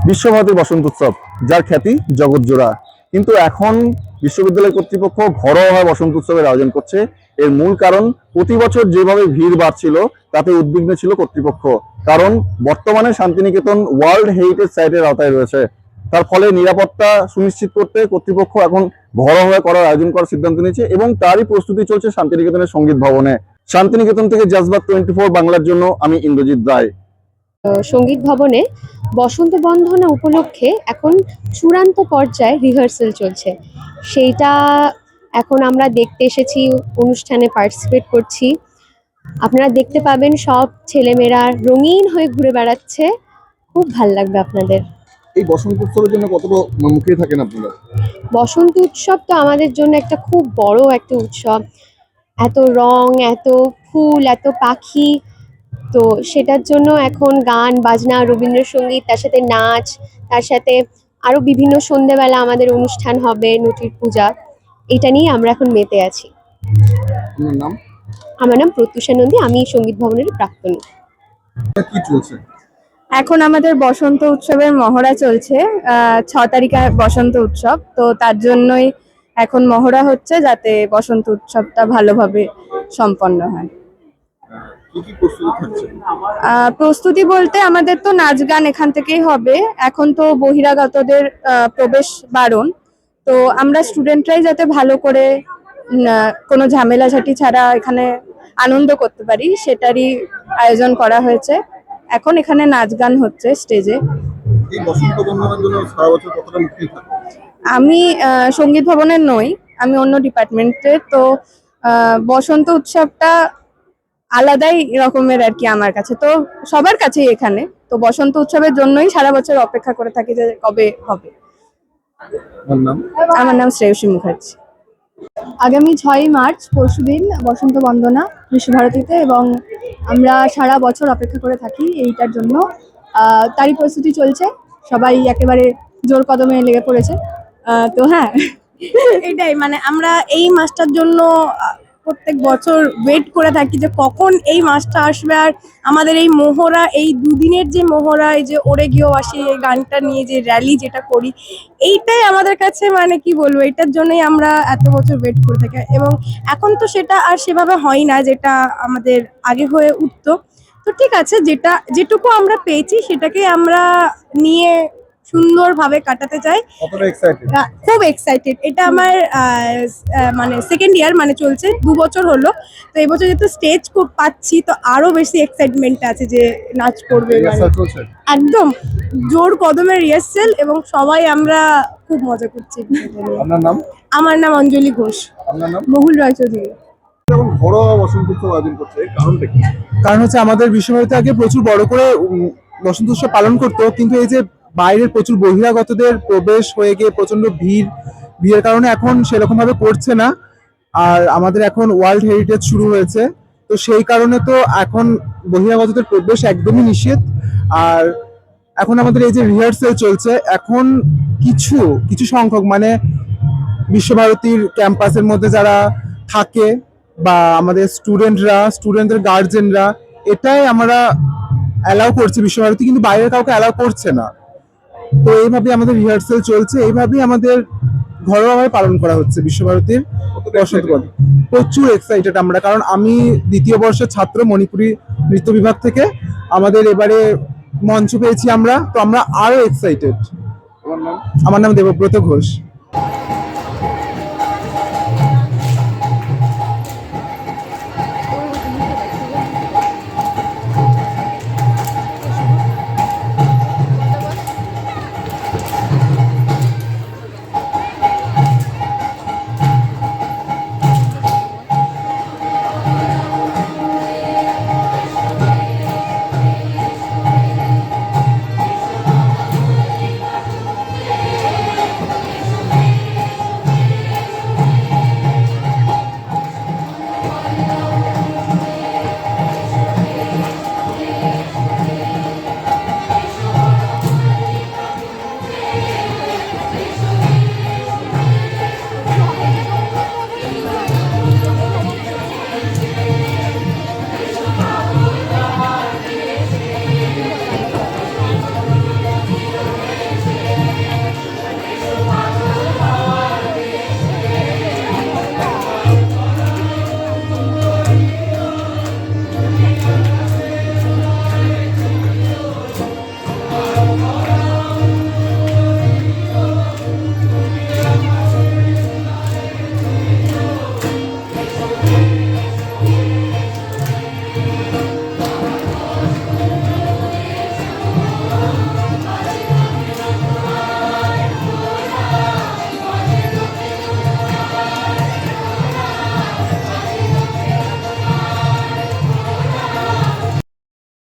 বিশ্বভারতী বসন্ত উৎসব, যার খ্যাতি জগৎজোড়া। কিন্তু এখন বিশ্ববিদ্যালয় কর্তৃপক্ষ ঘরোয়াভাবে বসন্ত উৎসবের আয়োজন করছে। এর মূল কারণ, প্রতি বছর যেভাবে ভিড় বাড়ছিল তাতে উদ্বিগ্ন ছিল কর্তৃপক্ষ। কারণ বর্তমানে শান্তিনিকেতন ওয়ার্ল্ড হেরিটেজ সাইটের আওতায় রয়েছে। তার ফলে নিরাপত্তা সুনিশ্চিত করতে কর্তৃপক্ষ এখন ঘরোয়াভাবে করার আয়োজন করার সিদ্ধান্ত নিয়েছে এবং তারই প্রস্তুতি চলছে শান্তিনিকেতনের সঙ্গীত ভবনে। শান্তিনিকেতন থেকে জাজবাত 24 বাংলার জন্য আমি ইন্দ্রজিৎ রায়। সঙ্গীত ভবনে বসন্ত বন্দনা উপলক্ষে এখন চূড়ান্ত পর্যায়ে রিহার্সেল চলছে। সেইটা এখন আমরা দেখতে এসেছি, অনুষ্ঠানে পার্টিসিপেট করছি। আপনারা দেখতে পাবেন সব ছেলেমেয়েরা রঙিন হয়ে ঘুরে বেড়াচ্ছে, খুব ভাল লাগবে আপনাদের। এই বসন্ত উৎসবের জন্য কতটা মুখিয়ে থাকেন আপনারা? বসন্ত উৎসব তো আমাদের জন্য একটা খুব বড় একটা উৎসব। এত রং, এত ফুল, এত পাখি, তো সেটার জন্য এখন গান বাজনা, রবীন্দ্রসঙ্গীত, তার সাথে নাচ, তার সাথে আরো বিভিন্ন সন্ধ্যেবেলা আমাদের অনুষ্ঠান হবে, নটির পূজা। এটা নিয়ে আমরা এখন মেতে আছি। আপনার নাম? আমার নাম প্রত্যুষা নন্দী, আমি সঙ্গীত ভবনের প্রাক্তনী। কি চলছে এখন? আমাদের বসন্ত উৎসবের মহড়া চলছে। 6 তারিখে বসন্ত উৎসব, তো তার জন্যই এখন মহড়া হচ্ছে, যাতে বসন্ত উৎসবটা ভালোভাবে সম্পন্ন হয়। কি কি প্রস্তুতি থাকছে? প্রস্তুতি বলতে আমাদের তো নাচ গান এখান থেকেই হবে। এখন তো বহিরাগতদের প্রবেশ বারণ, তো আমরা স্টুডেন্টরাই যাতে ভালো করে কোনো ঝামেলাঝাটি ছাড়া এখানে আনন্দ করতে পারি, সেটারই আয়োজন করা হয়েছে। এখন এখানে নাচ গান হচ্ছে স্টেজে। এই বসন্ত বন্দনার জন্য সারা বছর কতটা মুখিয়ে থাকেন? আমি সঙ্গীত ভবনের নই, আমি অন্য ডিপার্টমেন্টের। তো বসন্ত উৎসবটা আলাদাই রকমের আর কি আমার কাছে, তো সবার কাছেই এখানে। তো বসন্ত উৎসবের জন্যই সারা বছর অপেক্ষা করে থাকি যে কবে হবে। আমার নাম শ্রেয়সী মুখার্জি। আগামী 6ই মার্চ পরশুদিন বসন্ত বন্দনা বিশ্বভারতীতে, এবং আমরা সারা বছর অপেক্ষা করে থাকি এইটার জন্য। তারই প্রস্তুতি চলছে, সবাই একেবারে জোর কদমে লেগে পড়েছে। তো হ্যাঁ, এটাই মানে আমরা এই মাসটার জন্য প্রত্যেক বছর ওয়েট করে থাকি যে কখন এই মাসটা আসবে। আর আমাদের এই মহড়া, এই দুদিনের যে মহড়া, এই যে ওরে গিয়েও আসি, এই গানটা নিয়ে যে র্যালি যেটা করি, এইটাই আমাদের কাছে মানে কি বলবো, এটার জন্যই আমরা এত বছর ওয়েট করে থাকি। এবং এখন তো সেটা আর সেভাবে হয় না যেটা আমাদের আগে হয়ে উঠতো। তো ঠিক আছে, যেটুকু আমরা পেয়েছি সেটাকে আমরা নিয়ে সুন্দরভাবে কাটাতে চাই। খুব এক্সাইটেড। এটা আমার মানে সেকেন্ড ইয়ার মানে চলছে, 2 বছর হলো। তো এই বছর যেহেতু স্টেজ পাচ্ছি, তো আরো বেশি এক্সাইটমেন্ট আছে যে নাচ করবে। একদম জোর কদমে রিহার্সেল, এবং সবাই আমরা খুব মজা করছি। আপনার নাম? আমার নাম অঞ্জলি ঘোষ। আপনার নাম? মহুল রায়চৌধুরী। ঘরোয়া বসন্ত উৎসব আয়োজন করছে, কারণটা কি? কারণ হচ্ছে আমাদের বিশ্বভারতী আগে প্রচুর বড় করে বসন্ত উৎসব পালন করতো, কিন্তু এই যে বাইরের প্রচুর বহিরাগতদের প্রবেশ হয়ে গিয়ে প্রচন্ড ভিড়ের কারণে এখন সেরকম ভাবে করছে না। আর আমাদের এখন ওয়ার্ল্ড হেরিটেজ শুরু হয়েছে, তো সেই কারণে তো এখন বহিরাগতদের প্রবেশ একদমই নিষেধ। আর এখন আমাদের এই যে রিহার্সেল চলছে, এখন কিছু কিছু সংখ্যক মানে বিশ্বভারতীর ক্যাম্পাসের মধ্যে যারা থাকে বা আমাদের স্টুডেন্টদের গার্জেনরা, এটাই আমরা অ্যালাউ করছি বিশ্বভারতী, কিন্তু বাইরের কাউকে অ্যালাউ করছে না। তো এইভাবে আমাদের রিহার্সেল চলছে, এইভাবেই আমাদের ঘরোয়াভাবে পালন করা হচ্ছে বিশ্বভারতীর বসন্ত বন্দনা। প্রচুর এক্সাইটেড আমরা, কারণ আমি 2য় বর্ষের ছাত্র মণিপুরি নৃত্য বিভাগ থেকে। আমাদের এবারে মঞ্চ পেয়েছি আমরা, তো আমরা আরো এক্সাইটেড। আমার নাম দেবব্রত ঘোষ।